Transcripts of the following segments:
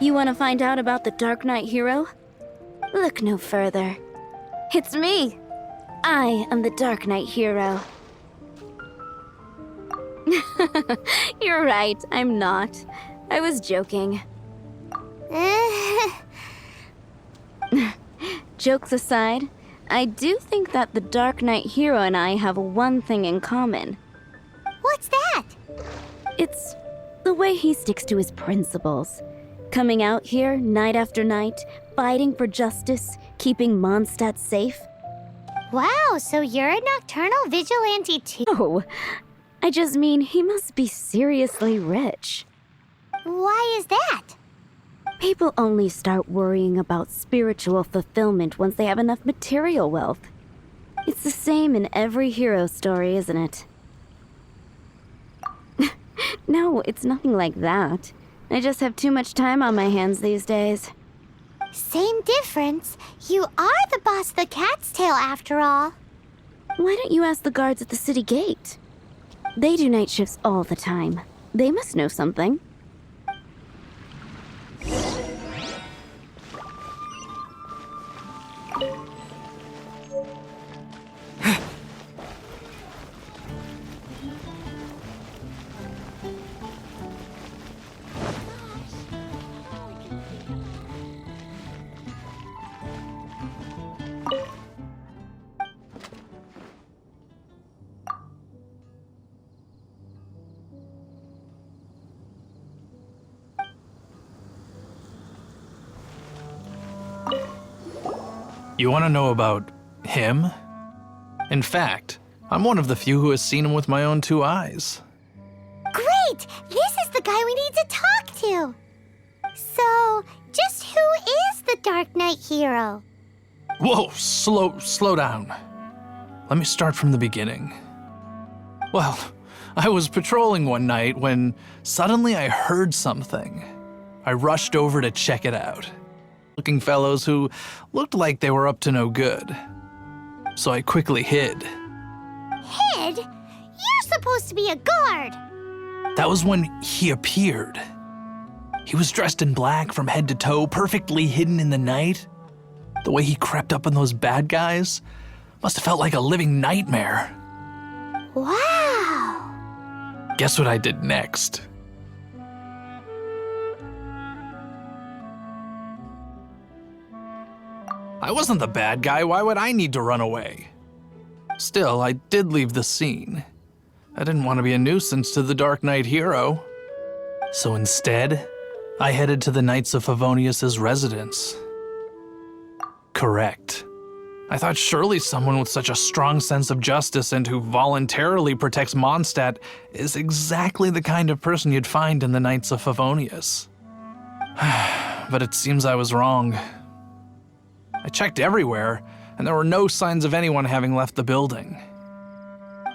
You want to find out about the Darknight hero? Look no further. It's me! I am the Darknight hero. You're right, I'm not. I was joking. Jokes aside, I do think that the Darknight hero and I have one thing in common. What's that? It's the way he sticks to his principles. Coming out here night after night, fighting for justice, keeping Mondstadt safe. Wow, so you're a nocturnal vigilante too? Oh, I just mean he must be seriously rich. Why is that? People only start worrying about spiritual fulfillment once they have enough material wealth. It's the same in every hero story, isn't it? No, it's nothing like that. I just have too much time on my hands these days. Same difference. You are the boss of the Cat's Tail after all. Why don't you ask the guards at the city gate? They do night shifts all the time. They must know something. You want to know about him? In fact, I'm one of the few who has seen him with my own two eyes. Great! This is the guy we need to talk to! So, just who is the Darknight hero? Whoa, slow down. Let me start from the beginning. Well, I was patrolling one night when suddenly I heard something. I rushed over to check it out. Looking fellows who looked like they were up to no good. So I quickly hid. Hid? You're supposed to be a guard! That was when he appeared. He was dressed in black from head to toe, perfectly hidden in the night. The way he crept up on those bad guys must have felt like a living nightmare. Wow! Guess what I did next? I wasn't the bad guy, why would I need to run away? Still, I did leave the scene. I didn't want to be a nuisance to the Darknight hero. So instead, I headed to the Knights of Favonius' residence. Correct. I thought surely someone with such a strong sense of justice and who voluntarily protects Mondstadt is exactly the kind of person you'd find in the Knights of Favonius. But it seems I was wrong. I checked everywhere, and there were no signs of anyone having left the building.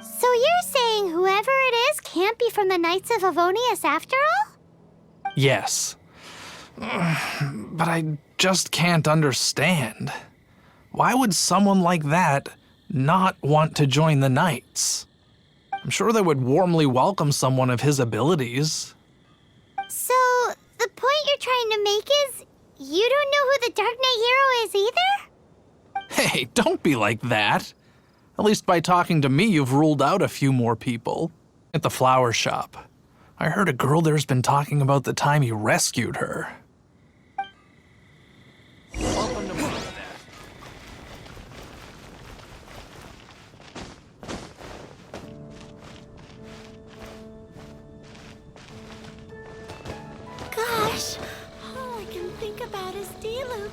So you're saying whoever it is can't be from the Knights of Favonius after all? Yes. But I just can't understand. Why would someone like that not want to join the Knights? I'm sure they would warmly welcome someone of his abilities. So, the point you're trying to make is you don't know who the Darknight hero is either? Hey, don't be like that. At least by talking to me, you've ruled out a few more people. At the flower shop, I heard a girl there's been talking about the time you rescued her. Welcome to Mondstadt. Gosh, all I can think about is D-Luke.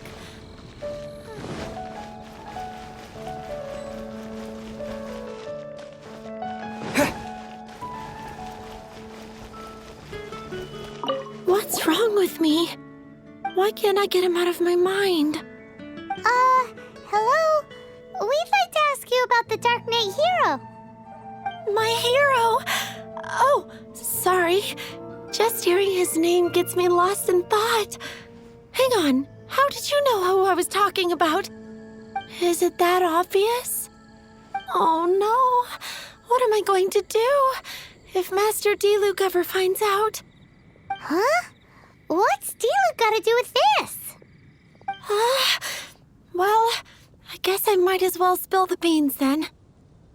What's wrong with me? Why can't I get him out of my mind? Hello? We'd like to ask you about the Darknight hero. My hero! Oh, sorry. Just hearing his name gets me lost in thought. Hang on, how did you know who I was talking about? Is it that obvious? Oh no, what am I going to do if Master D-Luke ever finds out? Huh? What's Diluc got to do with this? Well, I guess I might as well spill the beans then.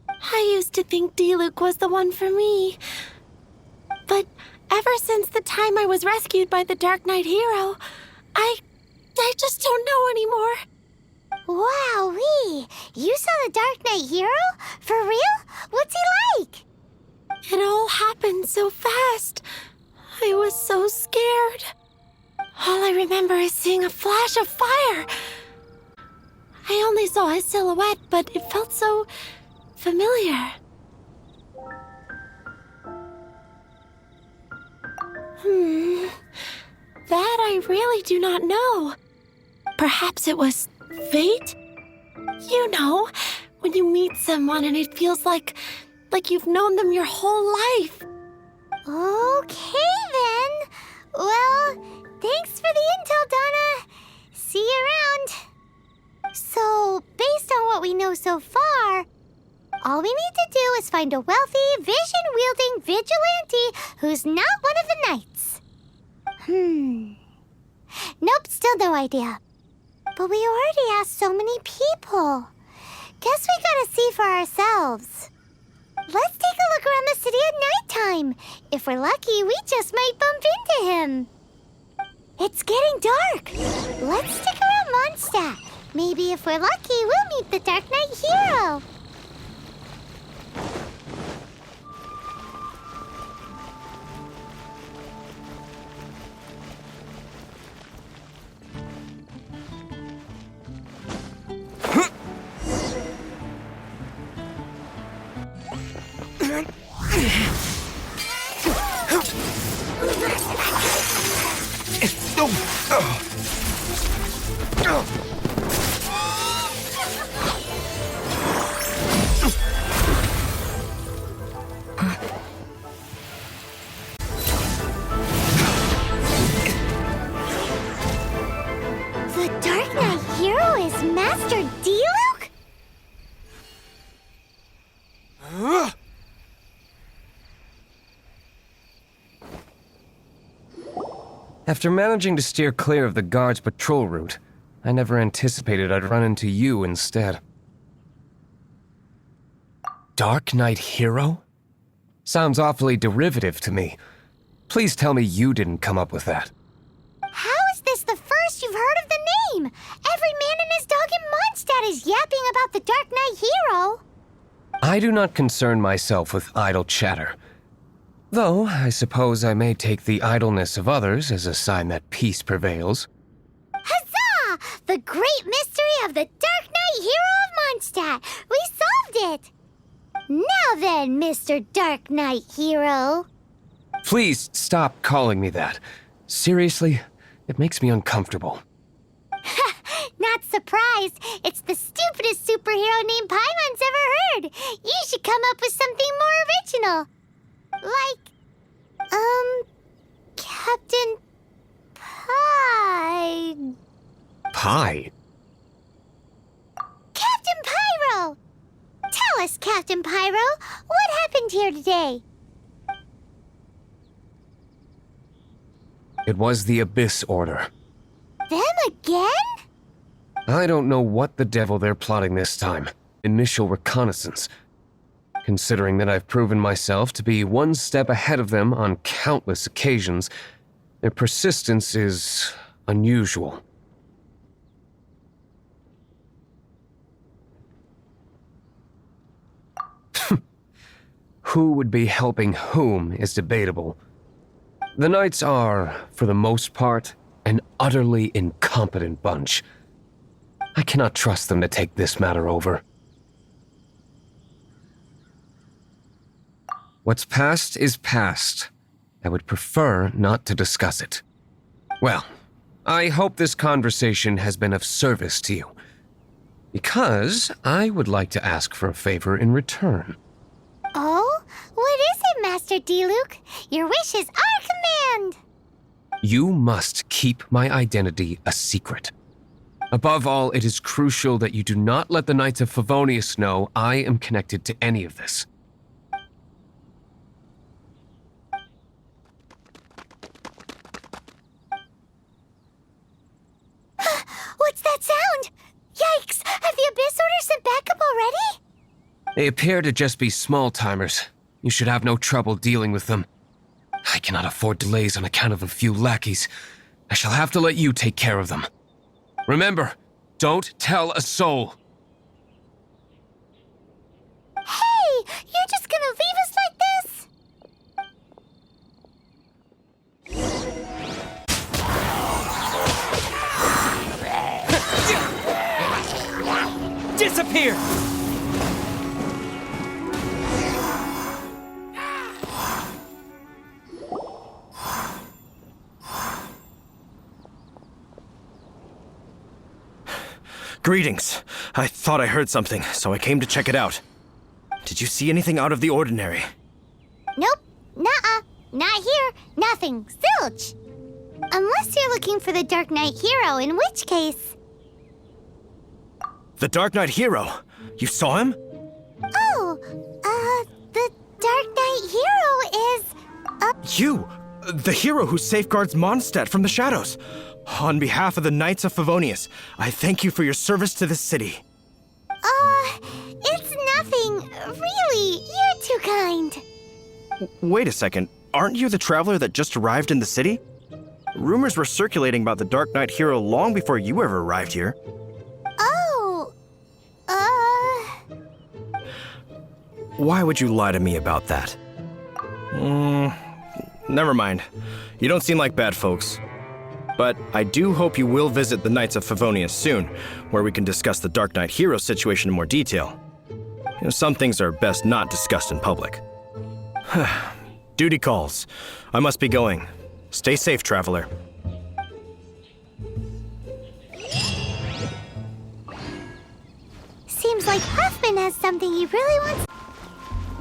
I used to think Diluc was the one for me. But ever since the time I was rescued by the Darknight hero, I just don't know anymore. Wowee! You saw the Darknight hero? For real? What's he like? It all happened so fast. I was so scared. All I remember is seeing a flash of fire. I only saw his silhouette, but it felt so familiar. That I really do not know. Perhaps it was fate? You know, when you meet someone and it feels like you've known them your whole life. Okay, then. Well, thanks for the intel, Donna. See you around. So, based on what we know so far, all we need to do is find a wealthy, vision-wielding vigilante who's not one of the knights. Nope, still no idea. But we already asked so many people. Guess we gotta see for ourselves. Let's take a look around the city at nighttime. If we're lucky, we just might bump into him. It's getting dark. Let's stick around Mondstadt. Maybe if we're lucky, we'll meet the Darknight hero. The Darknight hero is Master Diluc? After managing to steer clear of the guard's patrol route, I never anticipated I'd run into you instead. Darknight hero? Sounds awfully derivative to me. Please tell me you didn't come up with that. How is this the first you've heard of the name? Every man and his dog in Mondstadt is yapping about the Darknight hero. I do not concern myself with idle chatter. Though, I suppose I may take the idleness of others as a sign that peace prevails. Huzzah! The great mystery of the Darknight hero of Mondstadt! We solved it! Now then, Mr. Darknight hero. Please stop calling me that. Seriously, it makes me uncomfortable. Not surprised. It's the stupidest superhero name Paimon's ever heard. You should come up with something more original. Like, Captain Pie. Pie? Captain Pyro! Tell us, Captain Pyro, what happened here today? It was the Abyss Order. Them again? I don't know what the devil they're plotting this time. Initial reconnaissance. Considering that I've proven myself to be one step ahead of them on countless occasions, their persistence is unusual. Who would be helping whom is debatable. The Knights are, for the most part, an utterly incompetent bunch. I cannot trust them to take this matter over. What's past is past. I would prefer not to discuss it. Well, I hope this conversation has been of service to you, because I would like to ask for a favor in return. Oh? What is it, Master Diluc? Your wish is our command! You must keep my identity a secret. Above all, it is crucial that you do not let the Knights of Favonius know I am connected to any of this. They appear to just be small-timers. You should have no trouble dealing with them. I cannot afford delays on account of a few lackeys. I shall have to let you take care of them. Remember, don't tell a soul. Hey! You're just gonna leave us like this? Disappear! Greetings. I thought I heard something, so I came to check it out. Did you see anything out of the ordinary? Nope. Nuh-uh. Not here. Nothing. Zilch. Unless you're looking for the Darknight hero, in which case... The Darknight hero? You saw him? Oh, the Darknight hero is... You! The hero who safeguards Mondstadt from the shadows. On behalf of the Knights of Favonius, I thank you for your service to this city. It's nothing. Really, you're too kind. Wait a second. Aren't you the traveler that just arrived in the city? Rumors were circulating about the Darknight hero long before you ever arrived here. Oh, Why would you lie to me about that? Never mind. You don't seem like bad folks. But I do hope you will visit the Knights of Favonius soon, where we can discuss the Darknight hero situation in more detail. Some things are best not discussed in public. Duty calls. I must be going. Stay safe, traveler. seems like Huffman has something he really wants.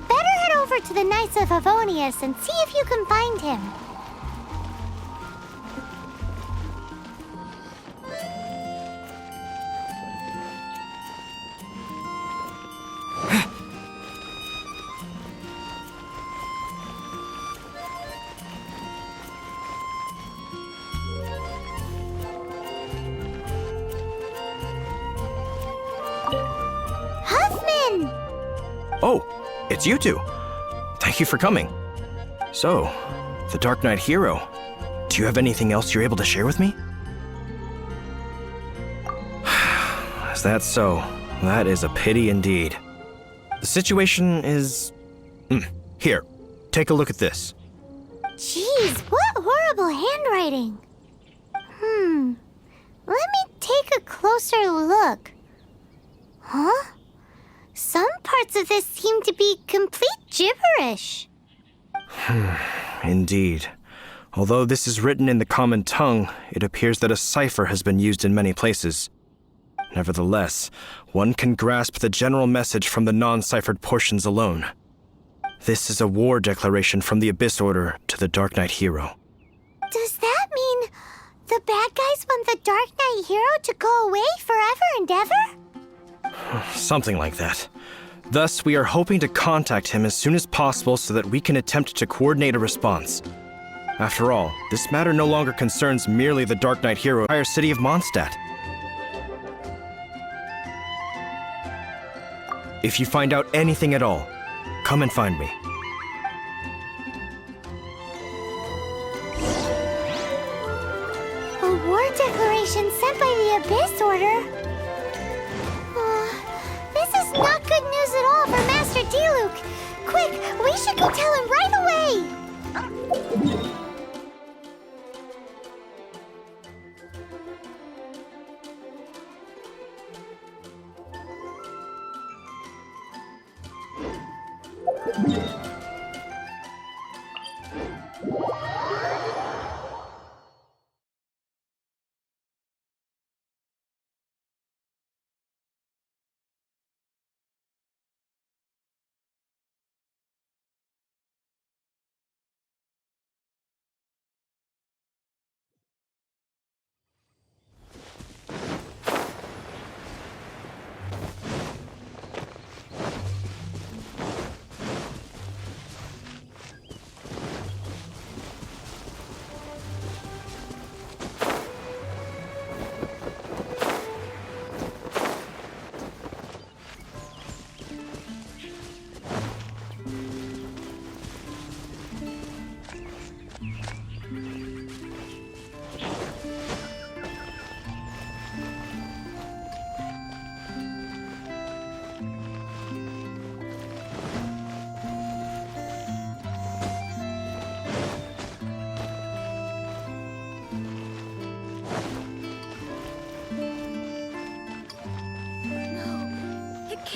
Better head over to the Knights of Favonius and see if you can find him. Huffman! Oh, it's you two. Thank you for coming. So, the Darknight hero. Do you have anything else you're able to share with me? Is that so? That is a pity indeed. The situation is... Here, take a look at this. Jeez, what horrible handwriting. Let me take a closer look. Huh? Some parts of this seem to be complete gibberish. Indeed. Although this is written in the common tongue, it appears that a cipher has been used in many places. Nevertheless, one can grasp the general message from the non-ciphered portions alone. This is a war declaration from the Abyss Order to the Darknight hero. Does that mean the bad guys want the Darknight hero to go away forever and ever? Something like that. Thus, we are hoping to contact him as soon as possible so that we can attempt to coordinate a response. After all, this matter no longer concerns merely the Darknight hero, the entire city of Mondstadt. If you find out anything at all, come and find me. A war declaration sent by the Abyss Order? This is not good news at all for Master Diluc. Quick, we should go tell him right away!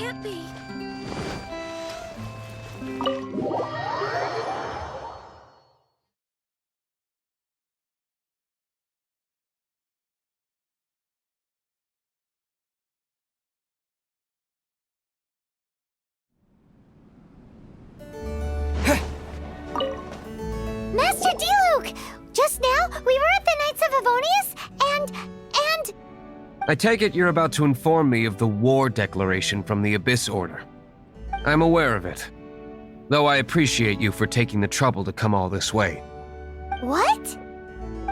can't be. Master Diluc! Just now, we were at the Knights of Avonius, and... I take it you're about to inform me of the war declaration from the Abyss Order. I'm aware of it, though I appreciate you for taking the trouble to come all this way. What?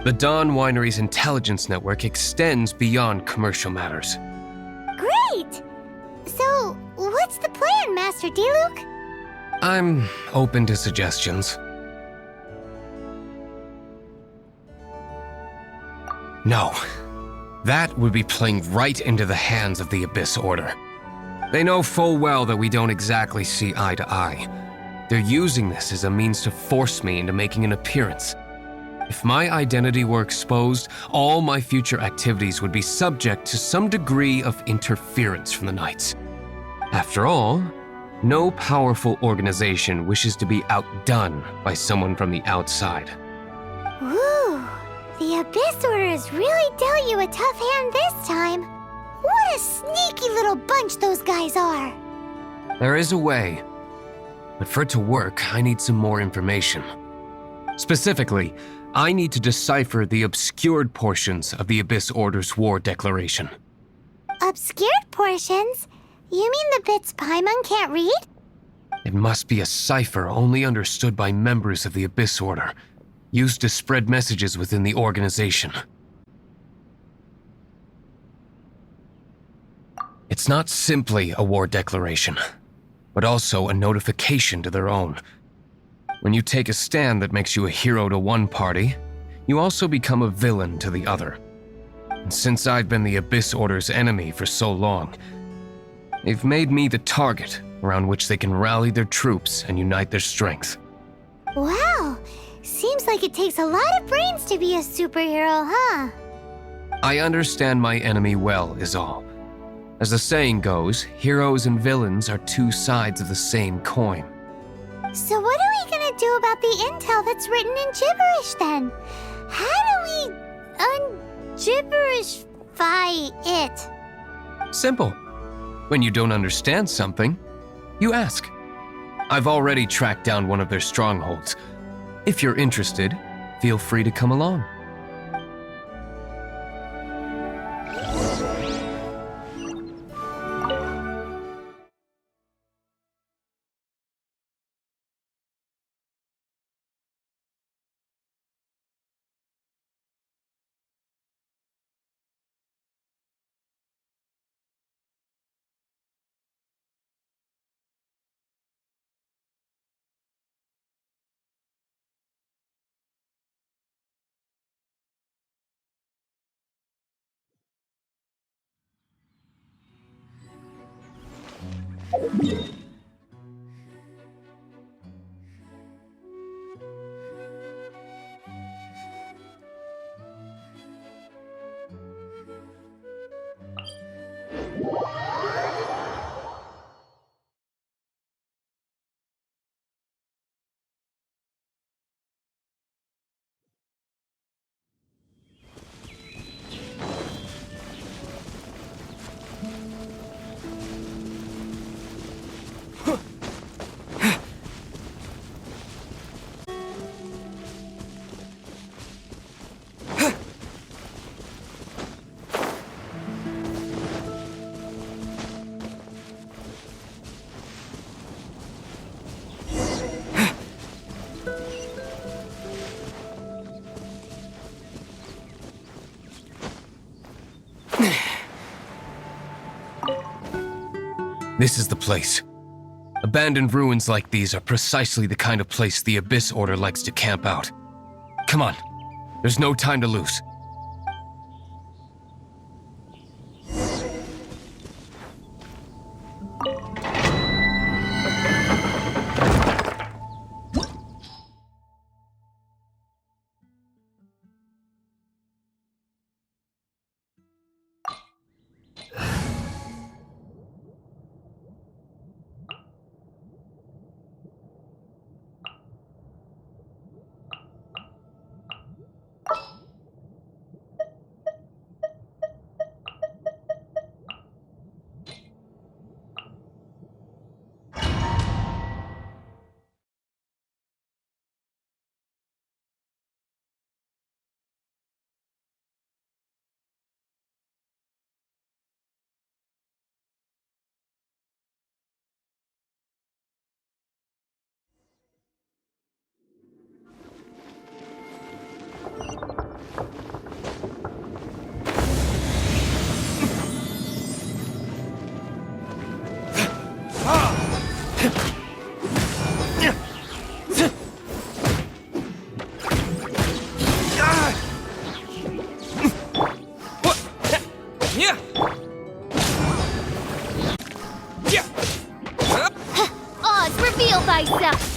The Dawn Winery's intelligence network extends beyond commercial matters. Great! So, what's the plan, Master Diluc? I'm open to suggestions. No. That would be playing right into the hands of the Abyss Order. They know full well that we don't exactly see eye to eye. They're using this as a means to force me into making an appearance. If my identity were exposed, all my future activities would be subject to some degree of interference from the Knights. After all, no powerful organization wishes to be outdone by someone from the outside. Woo! The Abyss Order has really dealt you a tough hand this time. What a sneaky little bunch those guys are! There is a way, but for it to work, I need some more information. Specifically, I need to decipher the obscured portions of the Abyss Order's war declaration. Obscured portions? You mean the bits Paimon can't read? It must be a cipher only understood by members of the Abyss Order, used to spread messages within the organization. It's not simply a war declaration, but also a notification to their own. When you take a stand that makes you a hero to one party, you also become a villain to the other. And since I've been the Abyss Order's enemy for so long, they've made me the target around which they can rally their troops and unite their strength. Wow! Seems like it takes a lot of brains to be a superhero, huh? I understand my enemy well, is all. As the saying goes, heroes and villains are two sides of the same coin. So what are we gonna do about the intel that's written in gibberish then? How do we un-gibberishify it? Simple. When you don't understand something, you ask. I've already tracked down one of their strongholds. If you're interested, feel free to come along. This is the place. Abandoned ruins like these are precisely the kind of place the Abyss Order likes to camp out. Come on, there's no time to lose. Oz, reveal thyself!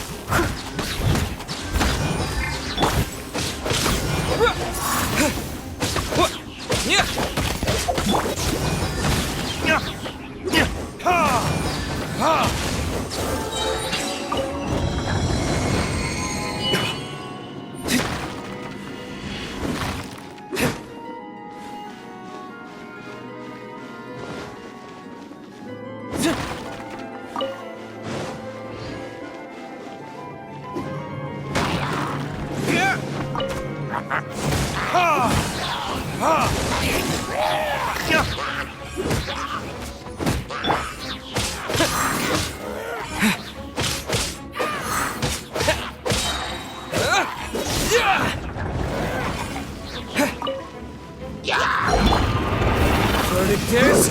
Verdict is...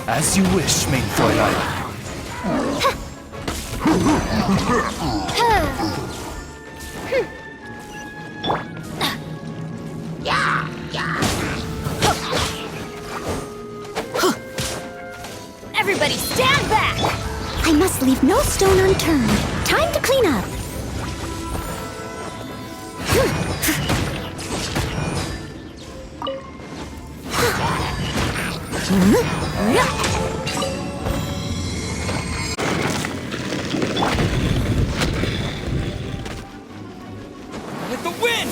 As you wish, main Fräulein. Everybody stand back! I must leave no stone unturned. Time to clean up. With the wind!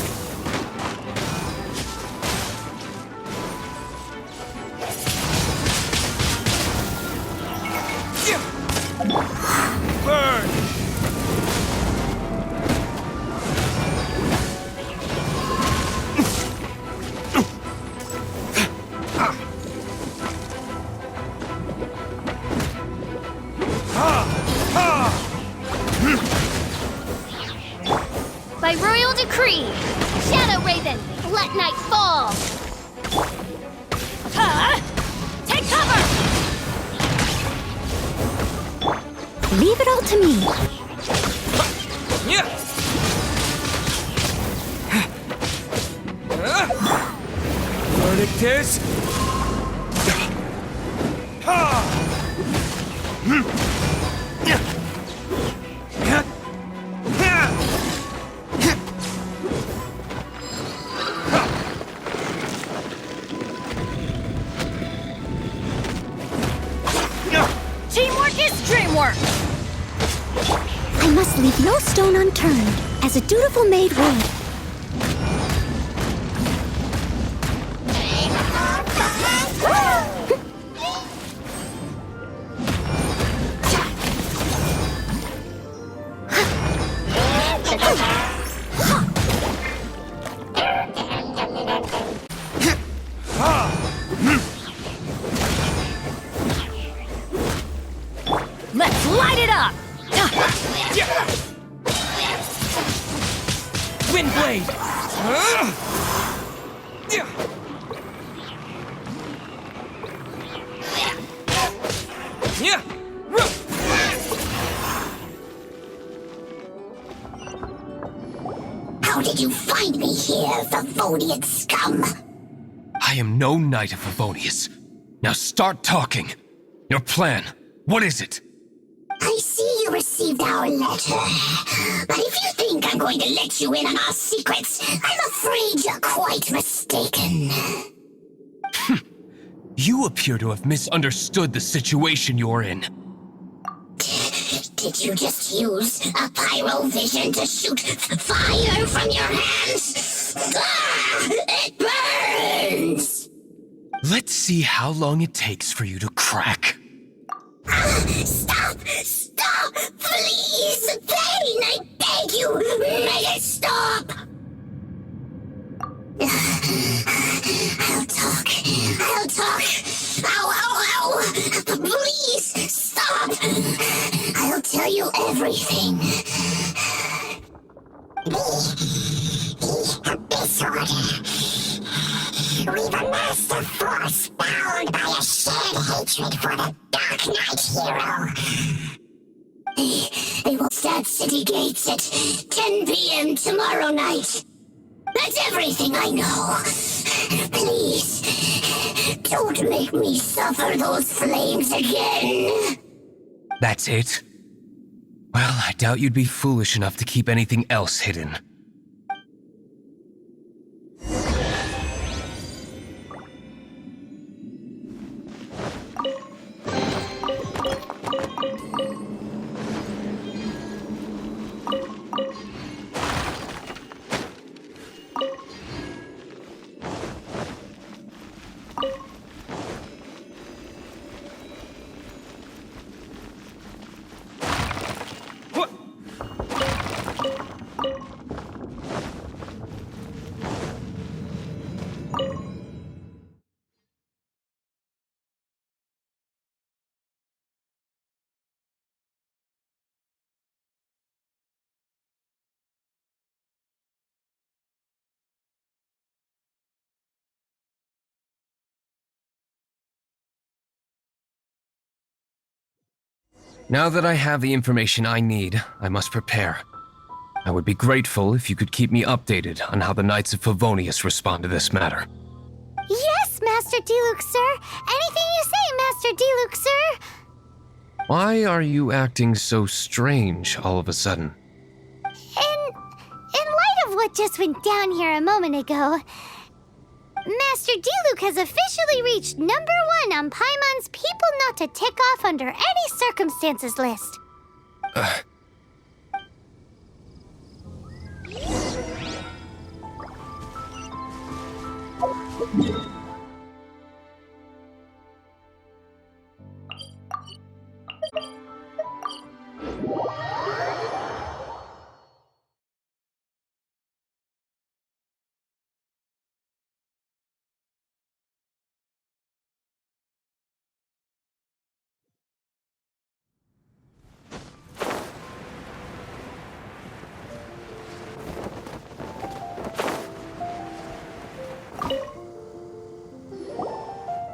Burn! By royal decree, Shadow Raven, let night fall! Take cover! Leave it all to me. Verdict is... Teamwork is dreamwork! I must leave no stone unturned, as a dutiful maid would. Let's light it up! Windblade! How did you find me here, Favonian scum? I am no knight of Favonius. Now start talking. Your plan, what is it? I see you received our letter. But if you think I'm going to let you in on our secrets, I'm afraid you're quite mistaken. You appear to have misunderstood the situation you're in. Did you just use a pyrovision to shoot fire from your hands? Ah, it burns! Let's see how long it takes for you to crack. Stop! Stop! Please! Pain! I beg you! Make it stop! I'll talk. I'll talk. Ow, ow, ow! Please! Stop! I'll tell you everything. The Abyss Order. We've amassed a force bound by a shared hatred for the Darknight hero. They will Mondstadt city gates at 10 p.m. tomorrow night. That's everything I know. Please, don't make me suffer those flames again. That's it? Well, I doubt you'd be foolish enough to keep anything else hidden. Now that I have the information I need, I must prepare. I would be grateful if you could keep me updated on how the Knights of Favonius respond to this matter. Yes, Master Diluc, sir. Anything you say, Master Diluc, sir. Why are you acting so strange all of a sudden? In light of what just went down here a moment ago, Master Diluc has officially reached #1 on Paimon's people not to tick off under any circumstances list.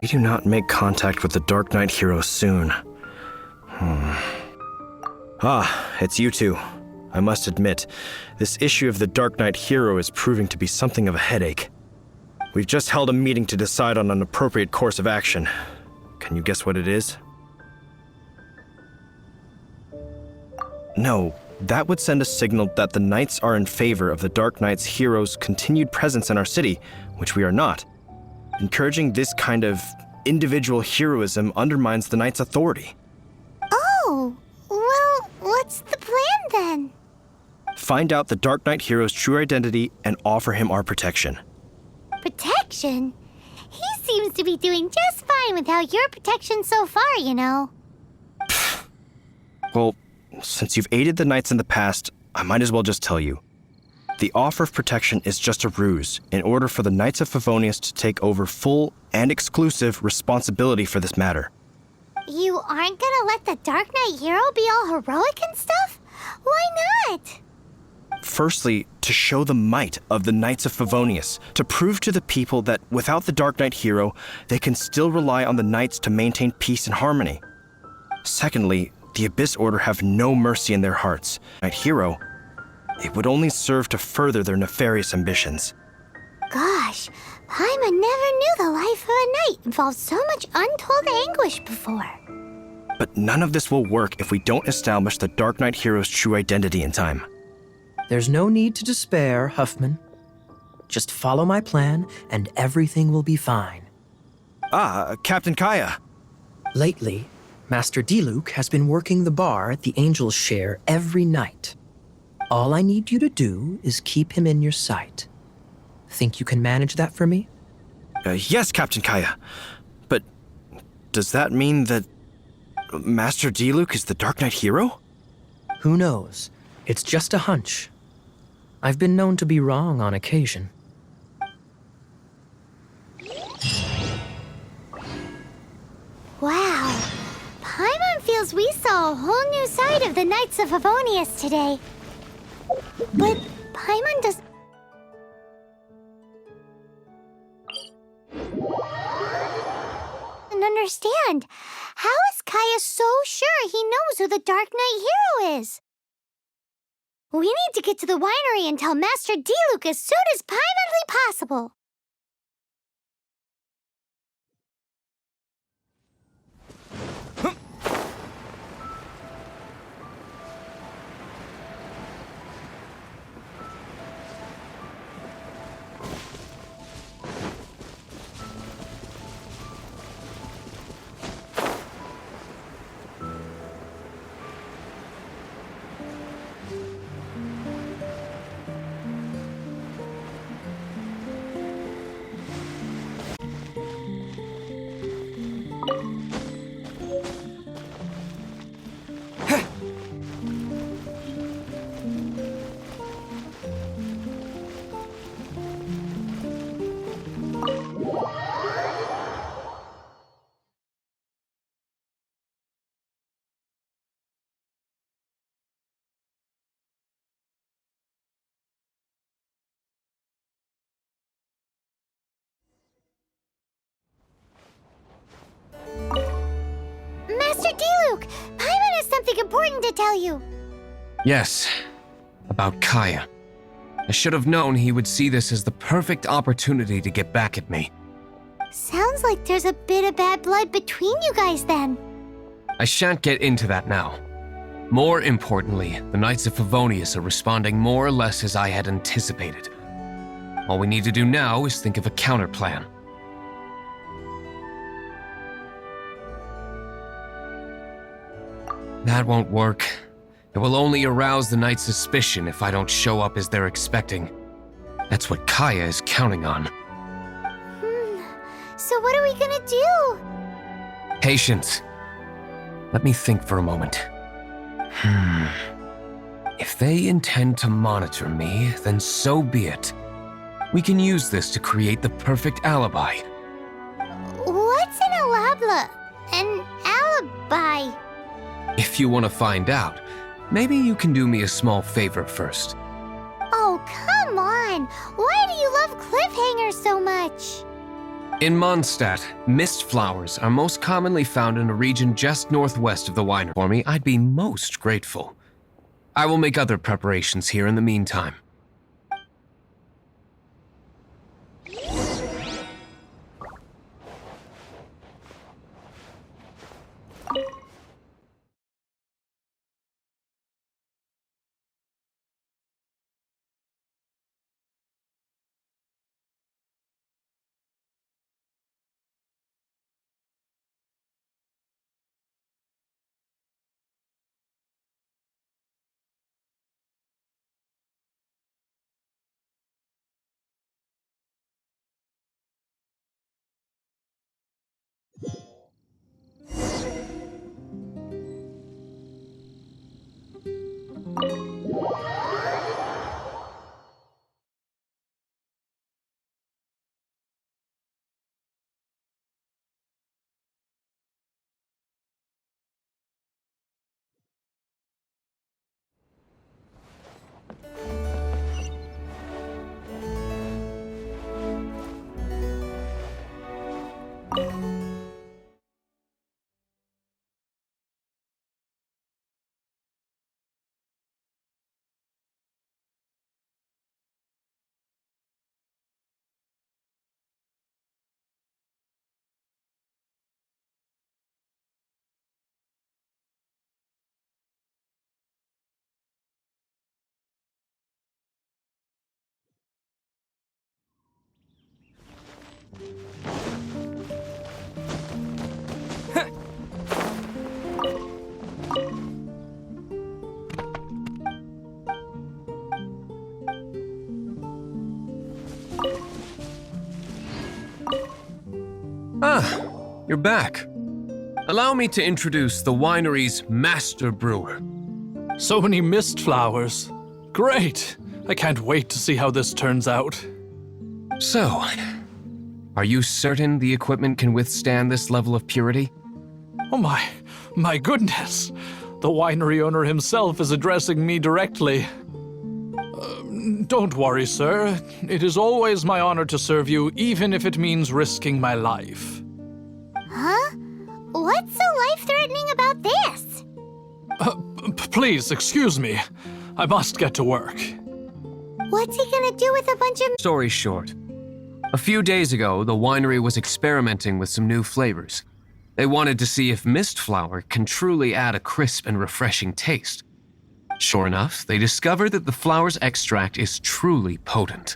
We do not make contact with the Darknight hero soon. Ah, it's you two. I must admit, this issue of the Darknight hero is proving to be something of a headache. We've just held a meeting to decide on an appropriate course of action. Can you guess what it is? No, that would send a signal that the Knights are in favor of the Darknight's hero's continued presence in our city, which we are not. Encouraging this kind of individual heroism undermines the Knight's authority. Oh, well, what's the plan then? Find out the Darknight hero's true identity and offer him our protection. Protection? He seems to be doing just fine without your protection so far, you know. Well, since you've aided the Knights in the past, I might as well just tell you. The offer of protection is just a ruse in order for the Knights of Favonius to take over full and exclusive responsibility for this matter. You aren't gonna let the Darknight hero be all heroic and stuff? Why not? Firstly, to show the might of the Knights of Favonius, to prove to the people that without the Darknight hero, they can still rely on the Knights to maintain peace and harmony. Secondly, the Abyss Order have no mercy in their hearts. Knight hero, it would only serve to further their nefarious ambitions. Gosh, Paimon never knew the life of a knight involved so much untold anguish before. But none of this will work if we don't establish the Darknight hero's true identity in time. There's no need to despair, Huffman. Just follow my plan and everything will be fine. Ah, Captain Kaya. Lately, Master Diluc has been working the bar at the Angel's Share every night. All I need you to do is keep him in your sight. Think you can manage that for me? Yes, Captain Kaya. But does that mean that Master Diluc is the Darknight hero? Who knows? It's just a hunch. I've been known to be wrong on occasion. Wow, Paimon feels we saw a whole new side of the Knights of Favonius today. But Paimon doesn't understand. How is Kaya so sure he knows who the Dark Knight hero is? We need to get to the winery and tell Master Diluc as soon as privately possible. Master Diluc, Paimon has something important to tell you. Yes, about Kaya. I should have known he would see this as the perfect opportunity to get back at me. Sounds like there's a bit of bad blood between you guys then. I shan't get into that now. More importantly, the Knights of Favonius are responding more or less as I had anticipated. All we need to do now is think of a counterplan. That won't work. It will only arouse the Knights' suspicion if I don't show up as they're expecting. That's what Kaya is counting on. So what are we gonna do? Patience. Let me think for a moment. If they intend to monitor me, then so be it. We can use this to create the perfect alibi. What's an alabla? An alibi? If you want to find out, maybe you can do me a small favor first. Oh, come on! Why do you love cliffhangers so much? In Mondstadt, mist flowers are most commonly found in a region just northwest of the winery. For me, I'd be most grateful. I will make other preparations here in the meantime. Ah, you're back. Allow me to introduce the winery's master brewer. So many mist flowers. Great! I can't wait to see how this turns out. So, are you certain the equipment can withstand this level of purity? Oh my goodness! The winery owner himself is addressing me directly. Don't worry, sir. It is always my honor to serve you, even if it means risking my life. Huh? What's so life-threatening about this? Please, excuse me. I must get to work. What's he gonna do with a bunch of... Story short, a few days ago, the winery was experimenting with some new flavors. They wanted to see if mist flower can truly add a crisp and refreshing taste. Sure enough, they discovered that the flower's extract is truly potent.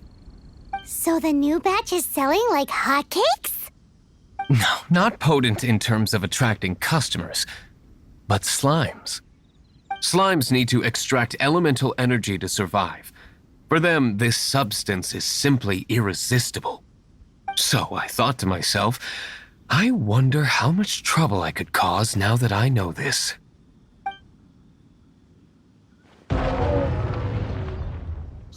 So the new batch is selling like hotcakes? No, not potent in terms of attracting customers, but slimes. Slimes need to extract elemental energy to survive. For them, this substance is simply irresistible. So I thought to myself, I wonder how much trouble I could cause now that I know this.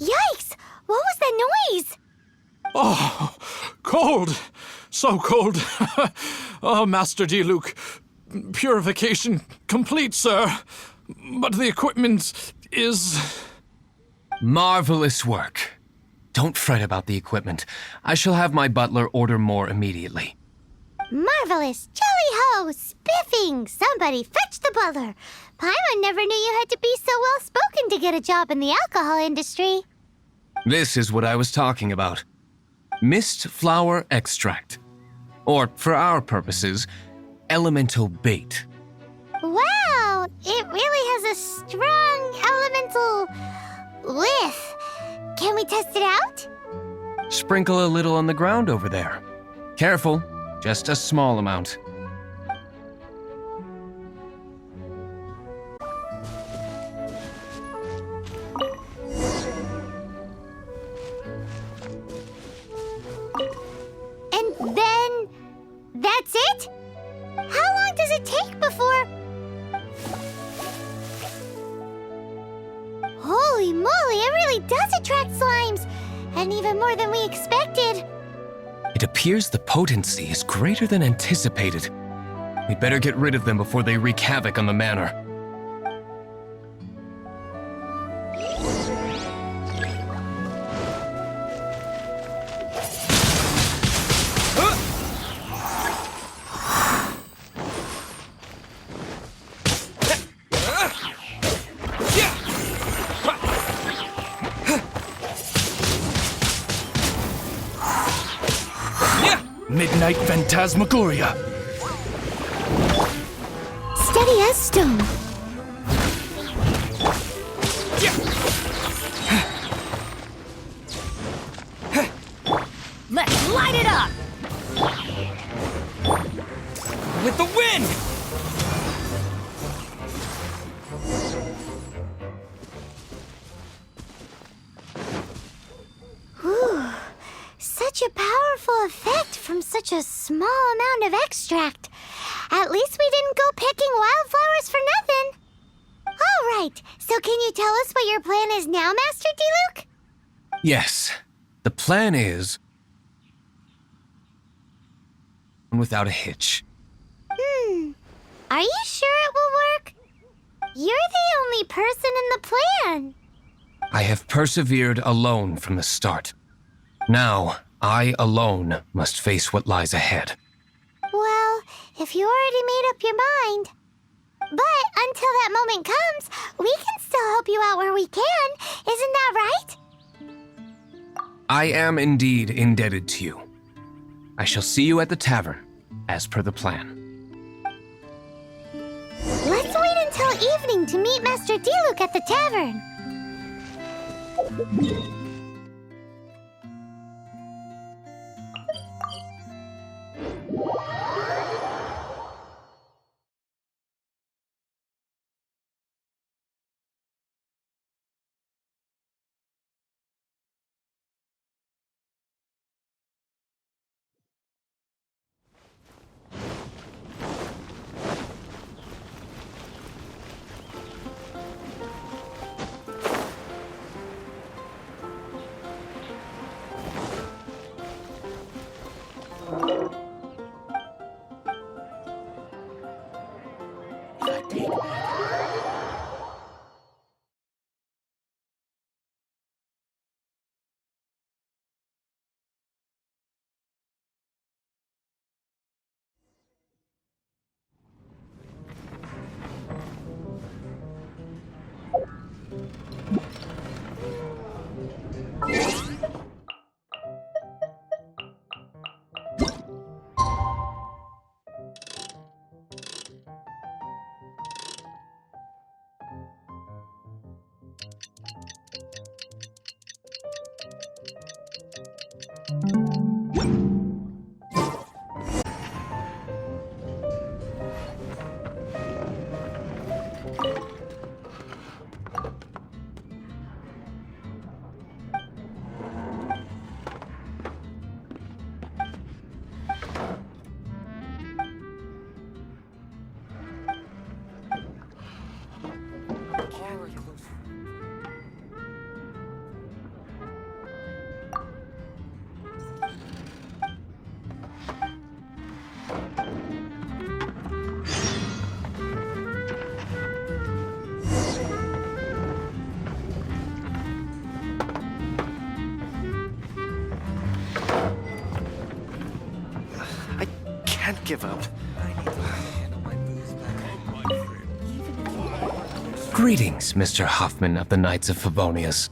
Yikes! What was that noise? Oh, cold! So cold! Oh, Master Diluc, purification complete, sir. But the equipment is... Marvelous work. Don't fret about the equipment. I shall have my butler order more immediately. Marvelous! Jolly ho! Spiffing! Somebody fetch the butler! Paimon never knew you had to be so well-spoken to get a job in the alcohol industry. This is what I was talking about. Mist flower extract. Or, for our purposes, elemental bait. Wow! It really has a strong elemental... whiff. Can we test it out? Sprinkle a little on the ground over there. Careful, just a small amount. And then... that's it? How long does it take before... Holy moly, it really does attract slimes! And even more than we expected. It appears the potency is greater than anticipated. We'd better get rid of them before they wreak havoc on the manor. Midnight Phantasmagoria. Steady as stone. Let's light it up! With the wind! Whew. Such a powerful effect from such a small amount of extract. At least we didn't go picking wildflowers for nothing. All right, so can you tell us what your plan is now, Master Diluc? Yes, the plan is... without a hitch. Are you sure it will work? You're the only person in the plan. I have persevered alone from the start. Now, I alone must face what lies ahead. Well, if you already made up your mind. But until that moment comes, we can still help you out where we can. Isn't that right? I am indeed indebted to you. I shall see you at the tavern, as per the plan. Let's wait until evening to meet Master Diluc at the tavern. Can't give up. Greetings, Mr. Huffman of the Knights of Favonius.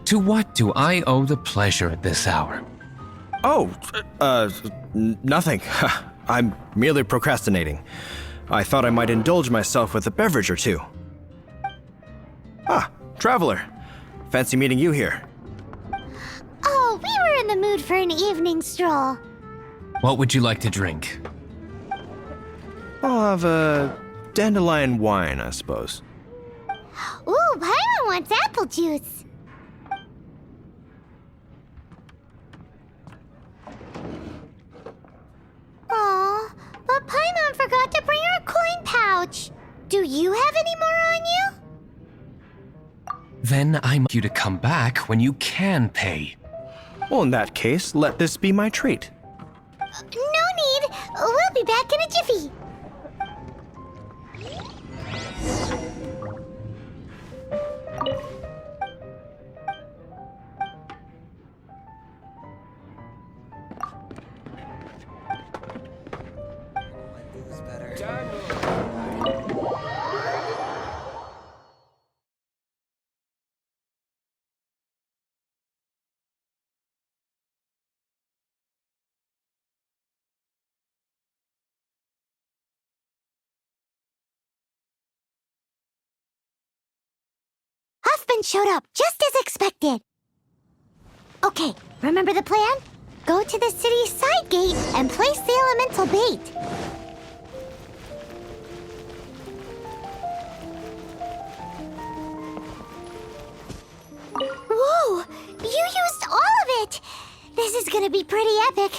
To what do I owe the pleasure at this hour? Oh, nothing. I'm merely procrastinating. I thought I might indulge myself with a beverage or two. Ah, traveler. Fancy meeting you here. Oh, we were in the mood for an evening stroll. What would you like to drink? I'll have a dandelion wine, I suppose. Ooh, Paimon wants apple juice. Aw, but Paimon forgot to bring her coin pouch. Do you have any more on you? Then I want you to come back when you can pay. Well, in that case, let this be my treat. No need. We'll be back in a jiffy. Huffman showed up, just as expected. Okay, remember the plan? Go to the city's side gate and place the elemental bait. Whoa! You used all of it! This is gonna be pretty epic.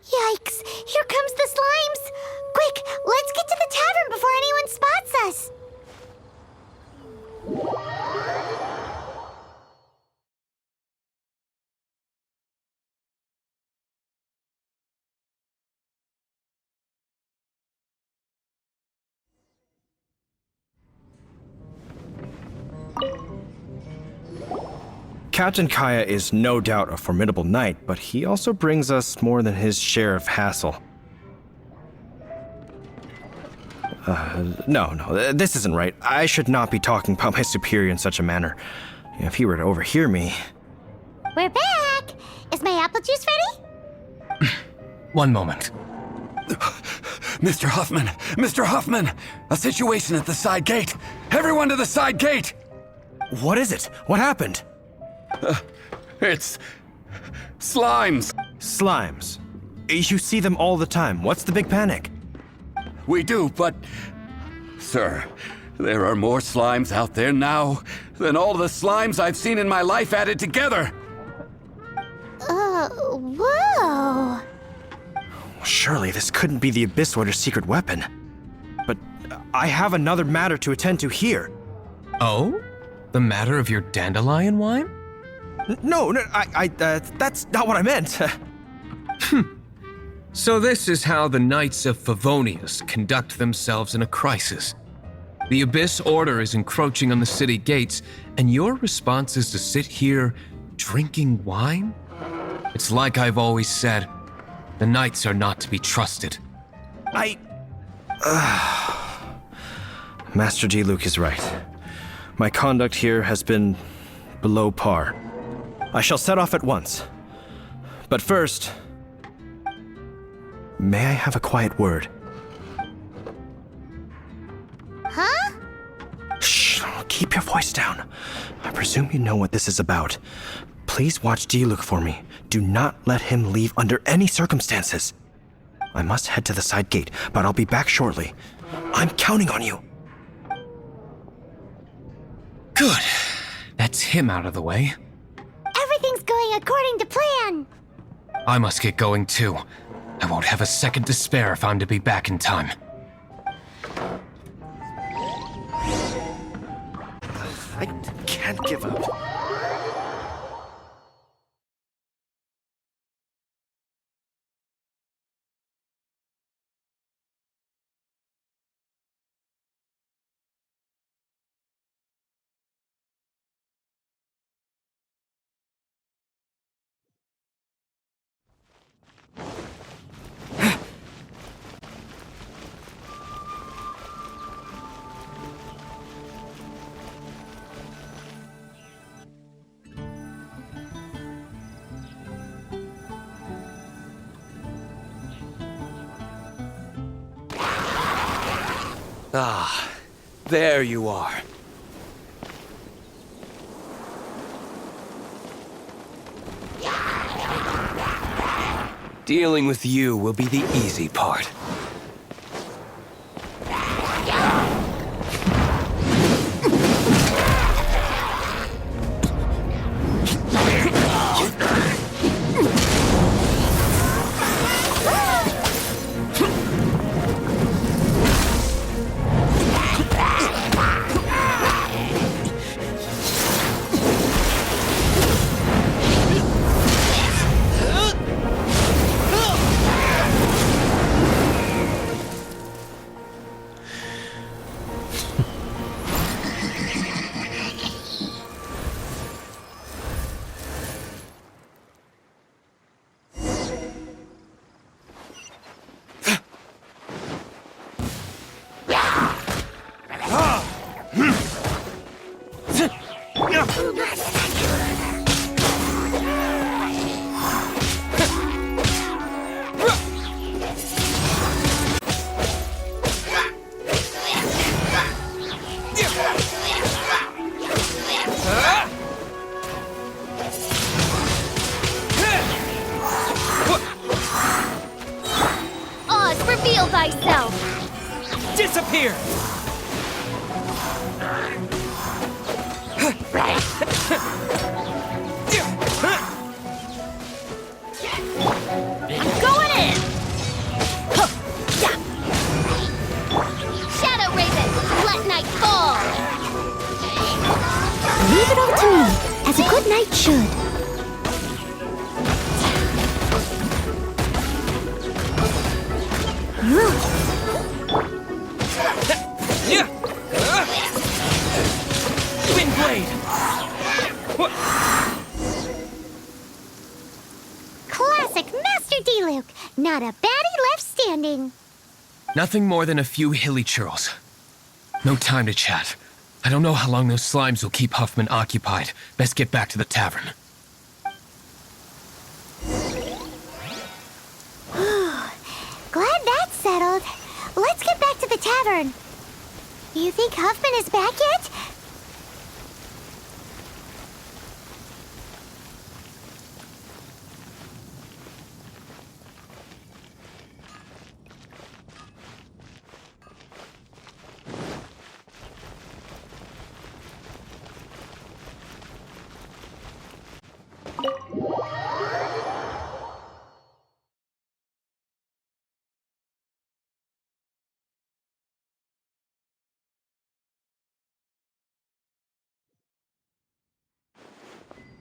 Yikes! Here comes the slimes! Quick, let's get to the tavern before anyone spots us! Captain Kaya is no doubt a formidable knight, but he also brings us more than his share of hassle. No, this isn't right. I should not be talking about my superior in such a manner. If he were to overhear me... We're back! Is my apple juice ready? One moment. Mr. Huffman! Mr. Huffman! A situation at the side gate! Everyone to the side gate! What is it? What happened? It's... slimes! Slimes. You see them all the time. What's the big panic? We do, but... Sir, there are more slimes out there now than all the slimes I've seen in my life added together! Whoa! Surely this couldn't be the Abyss Order's secret weapon. But I have another matter to attend to here. Oh? The matter of your dandelion wine? No, that's not what I meant. So this is how the Knights of Favonius conduct themselves in a crisis. The Abyss Order is encroaching on the city gates, and your response is to sit here drinking wine? It's like I've always said, the Knights are not to be trusted. Master Diluc is right. My conduct here has been below par. I shall set off at once. But first, may I have a quiet word? Huh? Shh, keep your voice down. I presume you know what this is about. please watch D-Luke for me. Do not let him leave under any circumstances. I must head to the side gate, but I'll be back shortly. I'm counting on you. Good. That's him out of the way. Everything's going according to plan. I must get going too. I won't have a second to spare if I'm to be back in time. I can't give up. Ah, there you are. Dealing with you will be the easy part. Oz, reveal thyself. Disappear! I'm going in. Shadow Raven, let night fall. Leave it all to me, as a good knight should. Wind blade! Classic Master D-Luke. Not a baddie left standing. Nothing more than a few hilly churls. No time to chat. I don't know how long those slimes will keep Huffman occupied. Best get back to the tavern. Glad that's settled. Let's get back to the tavern. You think Huffman is back yet?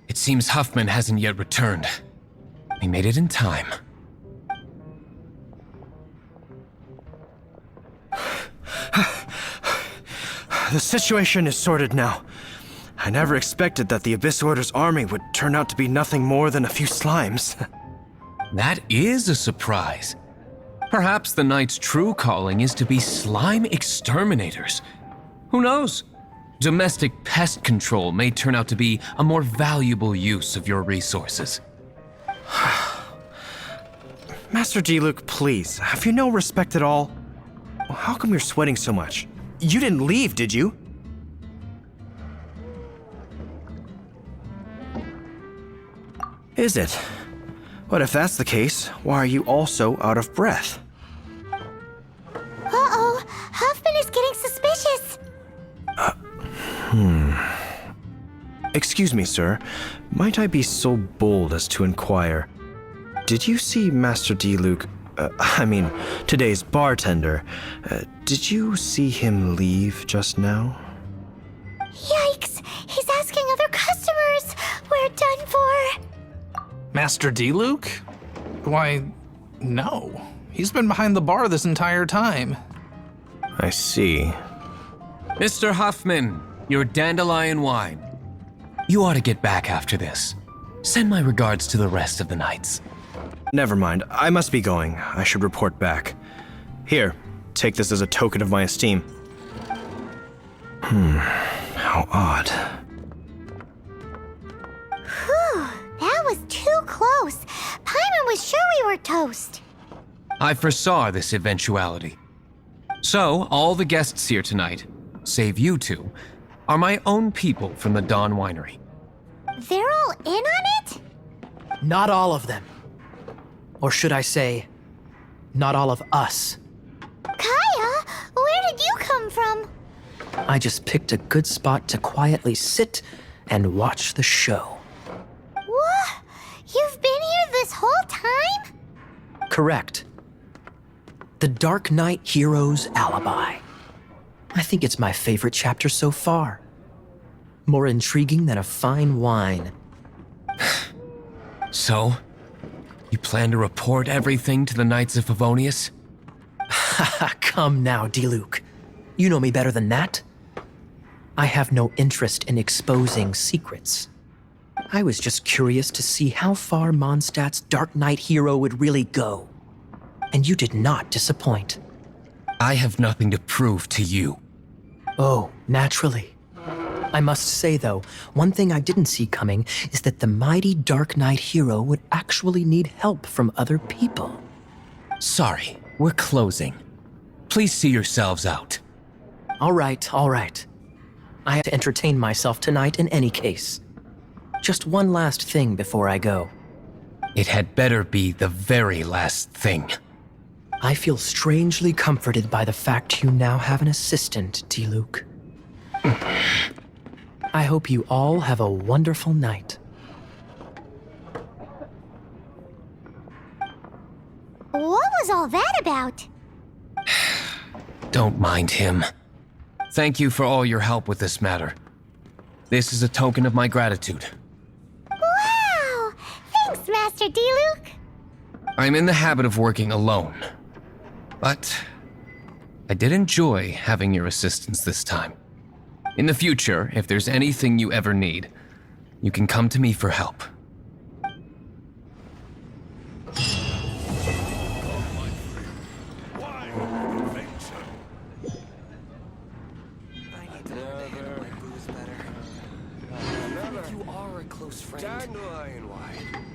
It seems Huffman hasn't yet returned. We made it in time. The situation is sorted now. I never expected that the Abyss Order's army would turn out to be nothing more than a few slimes. That is a surprise. Perhaps the Knight's true calling is to be slime exterminators. Who knows? Domestic pest control may turn out to be a more valuable use of your resources. Master D-Luke, please, have you no respect at all? How come you're sweating so much? You didn't leave, did you? Is it? But if that's the case, why are you also out of breath? Uh-oh, Huffman is getting suspicious. Excuse me, sir. Might I be so bold as to inquire? Did you see Master D-Luke, today's bartender? Did you see him leave just now? Yikes, he's asking other customers. We're done for. Master D-Luke? Why, no. He's been behind the bar this entire time. I see. Mr. Huffman, your dandelion wine. You ought to get back after this. Send my regards to the rest of the knights. Never mind. I must be going. I should report back. Here, take this as a token of my esteem. How odd. Whew, that was too close. Paimon was sure we were toast. I foresaw this eventuality. So, all the guests here tonight, save you two, are my own people from the Dawn Winery. They're all in on it? Not all of them. Or should I say, not all of us. Kaya, where did you come from? I just picked a good spot to quietly sit and watch the show. What? You've been here this whole time? Correct. The Darknight hero's alibi. I think it's my favorite chapter so far. More intriguing than a fine wine. So, you plan to report everything to the Knights of Favonius? Come now, D-Luke. You know me better than that. I have no interest in exposing secrets. I was just curious to see how far Mondstadt's Darknight hero would really go. And you did not disappoint. I have nothing to prove to you. Oh, naturally. I must say, though, one thing I didn't see coming is that the mighty Darknight hero would actually need help from other people. Sorry, we're closing. Please see yourselves out. All right. I have to entertain myself tonight in any case. Just one last thing before I go. It had better be the very last thing. I feel strangely comforted by the fact you now have an assistant, D-Luke. I hope you all have a wonderful night. What was all that about? Don't mind him. Thank you for all your help with this matter. This is a token of my gratitude. Wow! Thanks, Master D-Luke. I'm in the habit of working alone. But I did enjoy having your assistance this time. In the future, if there's anything you ever need, you can come to me for help. You are a close friend. Dandelion wine.